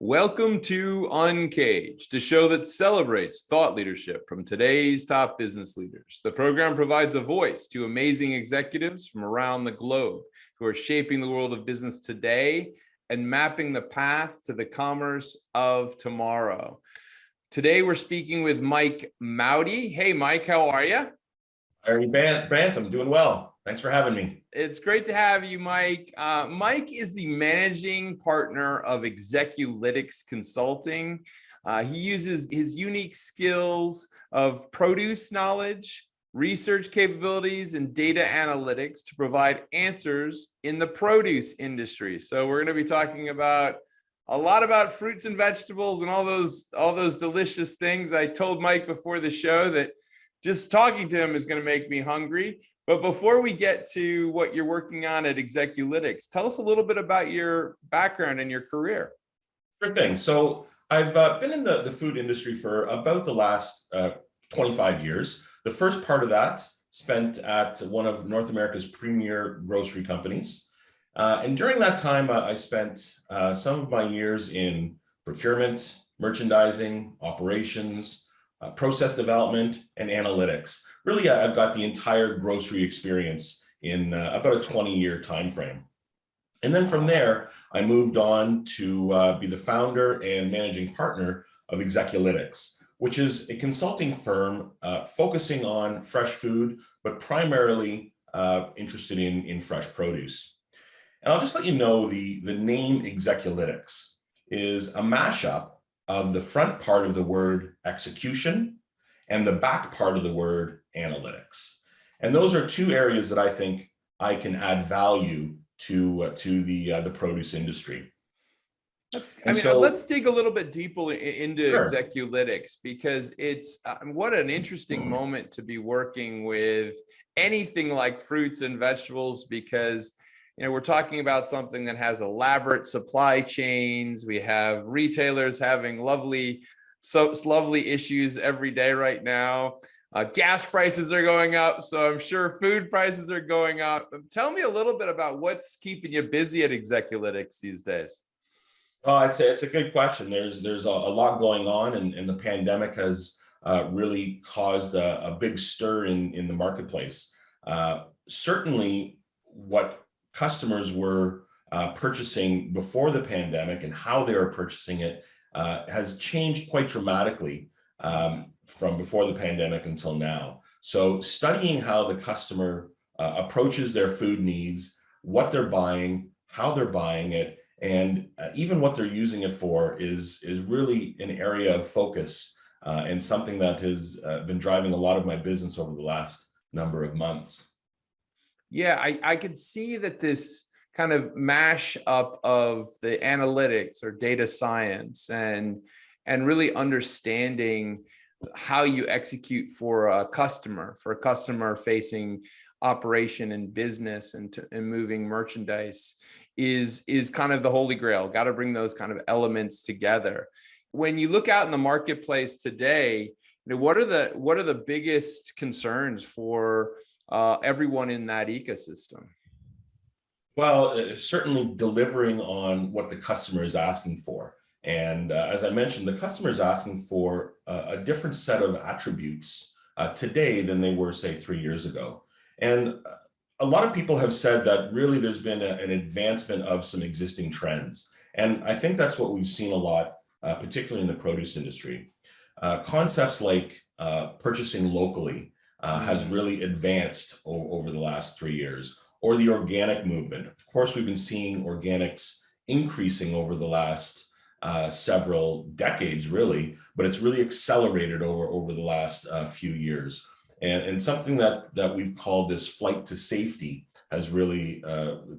Welcome to Uncaged, a show that celebrates thought leadership from today's top business leaders. The program provides a voice to amazing executives from around the globe who are shaping the world of business today and mapping the path to the commerce of tomorrow. Today, we're speaking with Mike Mauti. Hey, Mike, how are you? Ernie Brandt, I'm doing well. Thanks for having me. It's great to have you, Mike. Mike is the managing partner of Execulytics Consulting. He uses his unique skills of produce knowledge, research capabilities, and data analytics to provide answers in the produce industry. So we're going to be talking about a lot about fruits and vegetables and all those delicious things. I told Mike before the show that just talking to him is going to make me hungry. But before we get to what you're working on at Execulytics, tell us a little bit about your background and your career. Sure thing. So I've been in the food industry for about the last 25 years. The first part of that spent at one of North America's premier grocery companies. And during that time, I spent some of my years in procurement, merchandising, operations, process development, and analytics. Really, I've got the entire grocery experience in about a 20-year time frame. And then from there, I moved on to be the founder and managing partner of Execulytics, which is a consulting firm focusing on fresh food, but primarily interested in fresh produce. And I'll just let you know the name Execulytics is a mashup of the front part of the word execution and the back part of the word analytics. And those are two areas that I think I can add value to the produce industry. Let's dig a little bit deeper into Sure. Execulytics, because it's what an interesting moment to be working with anything like fruits and vegetables, because we're talking about something that has elaborate supply chains. We have retailers having lovely issues every day right now. Gas prices are going up, so I'm sure food prices are going up. Tell me a little bit about what's keeping you busy at Execulytics these days. Oh, I'd say it's a good question. There's a lot going on, and the pandemic has really caused a big stir in the marketplace. Certainly, what customers were purchasing before the pandemic and how they were purchasing it has changed quite dramatically from before the pandemic until now. So studying how the customer approaches their food needs, what they're buying, how they're buying it, and even what they're using it for is really an area of focus and something that has been driving a lot of my business over the last number of months. Yeah, I could see that this kind of mash up of the analytics or data science and really understanding how you execute for a customer facing operation and business and moving merchandise is kind of the holy grail. Got to bring those kind of elements together. When you look out in the marketplace today, what are the biggest concerns for everyone in that ecosystem? Well, certainly delivering on what the customer is asking for. And as I mentioned, the customer is asking for a different set of attributes today than they were, say, 3 years ago. And a lot of people have said that really there's been an advancement of some existing trends. And I think that's what we've seen a lot, particularly in the produce industry. Concepts like purchasing locally has really advanced over the last 3 years, or the organic movement. Of course, we've been seeing organics increasing over the last several decades, really, but it's really accelerated over the last few years. And something that we've called this flight to safety has really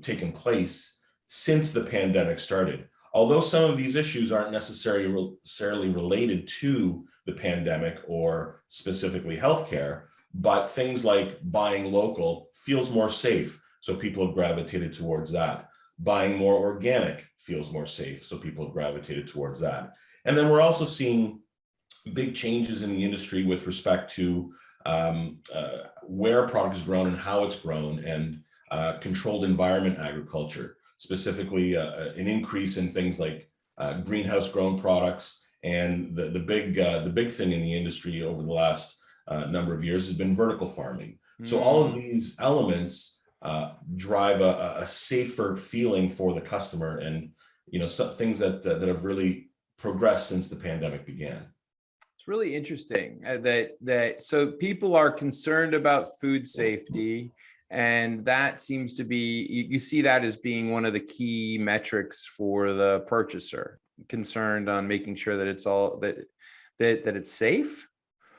taken place since the pandemic started. Although some of these issues aren't necessarily related to the pandemic or specifically healthcare, but things like buying local feels more safe, so people have gravitated towards that. Buying more organic feels more safe, so people have gravitated towards that. And then we're also seeing big changes in the industry with respect to where a product is grown and how it's grown, and controlled environment agriculture, specifically an increase in things like greenhouse grown products. And the big thing in the industry over the last number of years has been vertical farming. So all of these elements drive a safer feeling for the customer, and some things that have really progressed since the pandemic began. It's really interesting that so people are concerned about food safety, and that seems to be, you see that as being one of the key metrics for the purchaser, concerned on making sure that it's all that it's safe.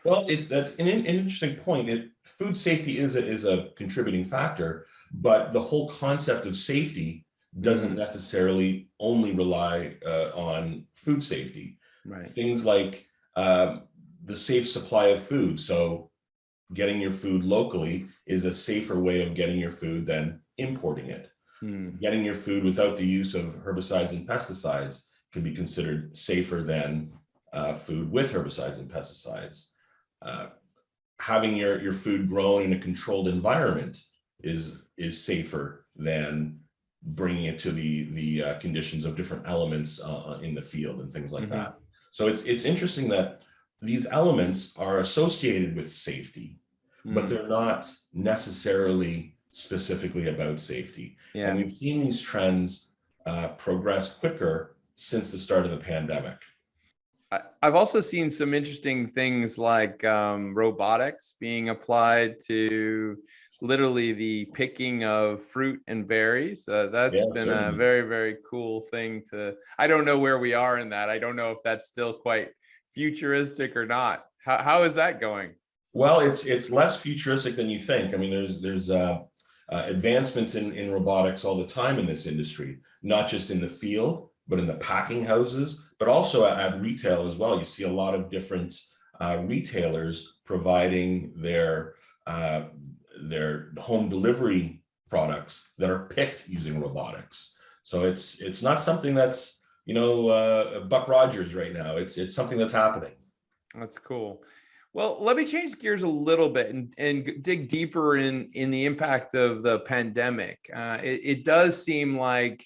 Well, that's an interesting point. Food safety is a contributing factor, but the whole concept of safety doesn't necessarily only rely on food safety. Right. Things like the safe supply of food. So getting your food locally is a safer way of getting your food than importing it. Getting your food without the use of herbicides and pesticides can be considered safer than food with herbicides and pesticides. Having your food grown in a controlled environment is safer than bringing it to the conditions of different elements in the field and things like that. So it's interesting that these elements are associated with safety, but they're not necessarily specifically about safety. Yeah. And we've seen these trends progress quicker since the start of the pandemic. I've also seen some interesting things like robotics being applied to literally the picking of fruit and berries. That's been a very, very cool thing I don't know where we are in that. I don't know if that's still quite futuristic or not. How is that going? Well, it's less futuristic than you think. I mean, there's advancements in robotics all the time in this industry, not just in the field, but in the packing houses, but also at retail as well. You see a lot of different retailers providing their home delivery products that are picked using robotics. So it's not something that's Buck Rogers right now. It's something that's happening. That's cool. Well, let me change gears a little bit and dig deeper in the impact of the pandemic. It does seem like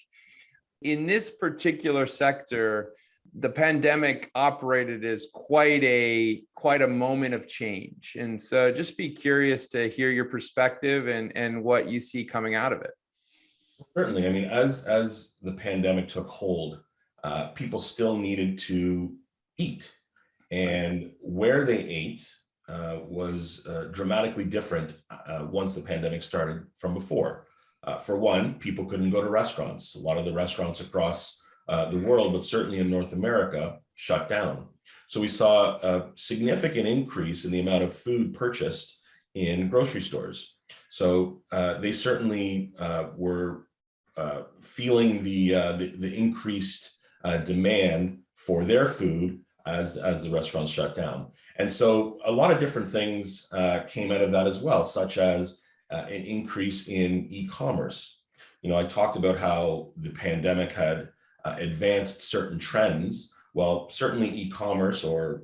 in this particular sector, the pandemic operated as quite a moment of change. And so just be curious to hear your perspective and what you see coming out of it. Certainly. I mean, as the pandemic took hold, people still needed to eat. And where they ate was dramatically different once the pandemic started from before. For one, people couldn't go to restaurants. A lot of the restaurants across the world, but certainly in North America, shut down. So we saw a significant increase in the amount of food purchased in grocery stores. So they certainly were feeling the increased demand for their food as the restaurants shut down. And so a lot of different things came out of that as well, such as an increase in e-commerce. I talked about how the pandemic had advanced certain trends. Well, certainly e-commerce or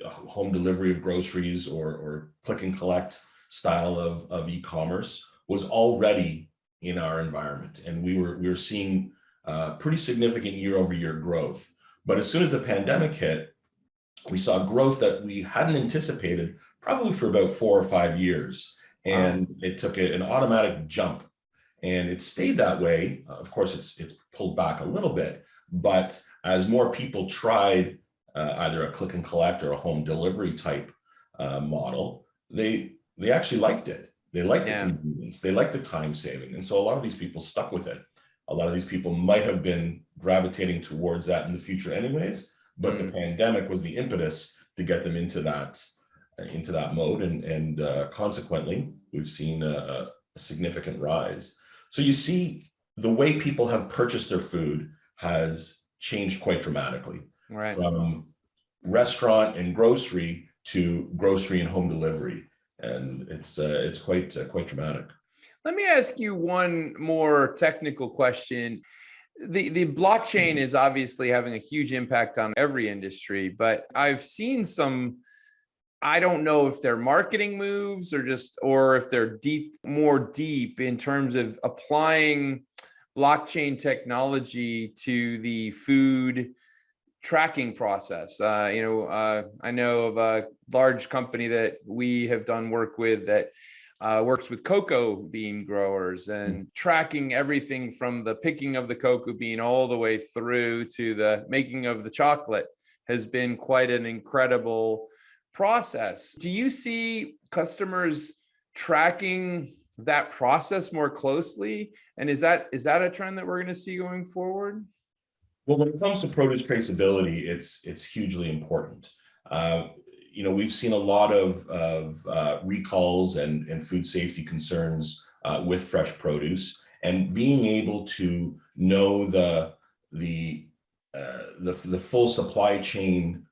home delivery of groceries or click and collect style of e-commerce was already in our environment. And we were seeing pretty significant year-over-year growth. But as soon as the pandemic hit, we saw growth that we hadn't anticipated probably for about 4 or 5 years. And it took an automatic jump. And it stayed that way. Of course, it's pulled back a little bit. But as more people tried either a click and collect or a home delivery type model, they actually liked it. They liked the convenience. They liked the time saving. And so a lot of these people stuck with it. A lot of these people might have been gravitating towards that in the future anyways, but the pandemic was the impetus to get them into that mode. And consequently, we've seen a significant rise. So you see the way people have purchased their food has changed quite dramatically, from restaurant and grocery to grocery and home delivery. And it's quite dramatic. Let me ask you one more technical question. The blockchain is obviously having a huge impact on every industry, but I've seen some, I don't know if they're marketing moves or if they're more deep in terms of applying blockchain technology to the food tracking process. I know of a large company that we have done work with that works with cocoa bean growers and tracking everything from the picking of the cocoa bean all the way through to the making of the chocolate has been quite an incredible process. Do you see customers tracking that process more closely? And is that a trend that we're going to see going forward? Well, when it comes to produce traceability, it's hugely important. We've seen a lot of recalls and food safety concerns with fresh produce, and being able to know the full supply chain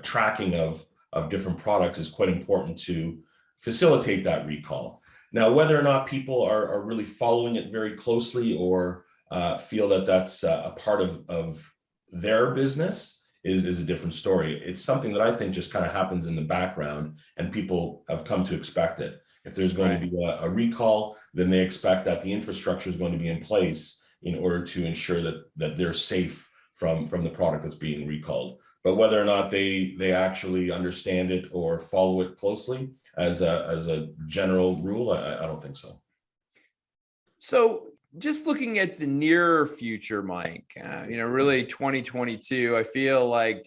tracking of different products is quite important to facilitate that recall. Now, whether or not people are really following it very closely or feel that that's a part of their business is a different story. It's something that I think just kind of happens in the background, and people have come to expect it. If there's going to be a recall, then they expect that the infrastructure is going to be in place in order to ensure that they're safe from the product that's being recalled. But whether or not they actually understand it or follow it closely as a general rule, I don't think so. So just looking at the near future, Mike, really 2022, I feel like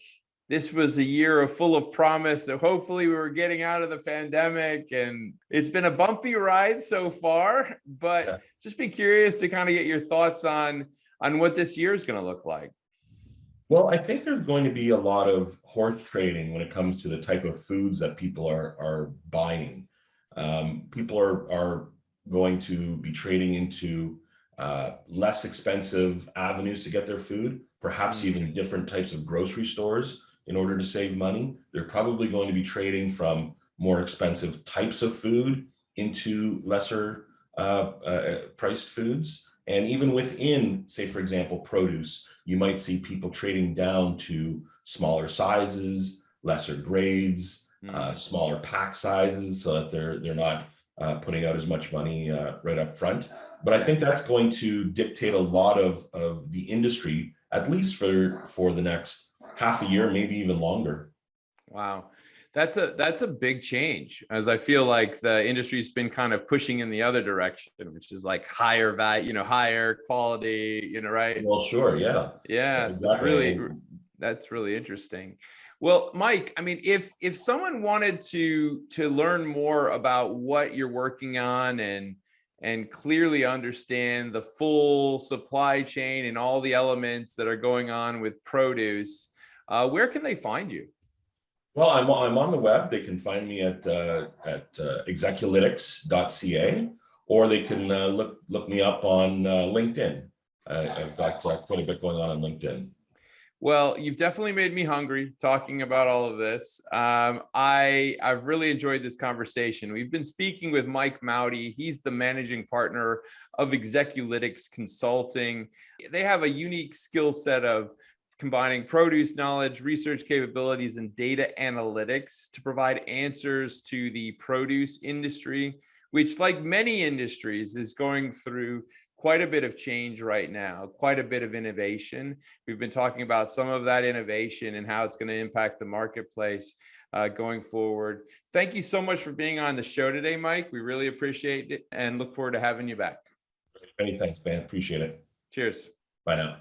this was a year full of promise that hopefully we were getting out of the pandemic, and it's been a bumpy ride so far, but just be curious to kind of get your thoughts on what this year is going to look like. Well, I think there's going to be a lot of horse trading when it comes to the type of foods that people are buying. People are going to be trading into less expensive avenues to get their food, perhaps even different types of grocery stores in order to save money. They're probably going to be trading from more expensive types of food into lesser priced foods. And even within, say, for example, produce, you might see people trading down to smaller sizes, lesser grades, smaller pack sizes, so that they're not putting out as much money right up front. But I think that's going to dictate a lot of the industry, at least for the next half a year, maybe even longer. Wow. That's a big change, as I feel like the industry's been kind of pushing in the other direction, which is like higher value, higher quality, right? Well, sure. Yeah. Yeah. Exactly. That's really interesting. Well, Mike, I mean, if someone wanted to learn more about what you're working on and clearly understand the full supply chain and all the elements that are going on with produce, where can they find you? Well, I'm on the web. They can find me at execulytics.ca, or they can look me up on LinkedIn. I've got quite a bit going on LinkedIn. Well, you've definitely made me hungry talking about all of this. I've really enjoyed this conversation. We've been speaking with Mike Mauti. He's the managing partner of Execulytics Consulting. They have a unique skill set of combining produce knowledge, research capabilities, and data analytics to provide answers to the produce industry, which, like many industries, is going through quite a bit of change right now, quite a bit of innovation. We've been talking about some of that innovation and how it's going to impact the marketplace going forward. Thank you so much for being on the show today, Mike. We really appreciate it and look forward to having you back. Many thanks, man. Appreciate it. Cheers. Bye now.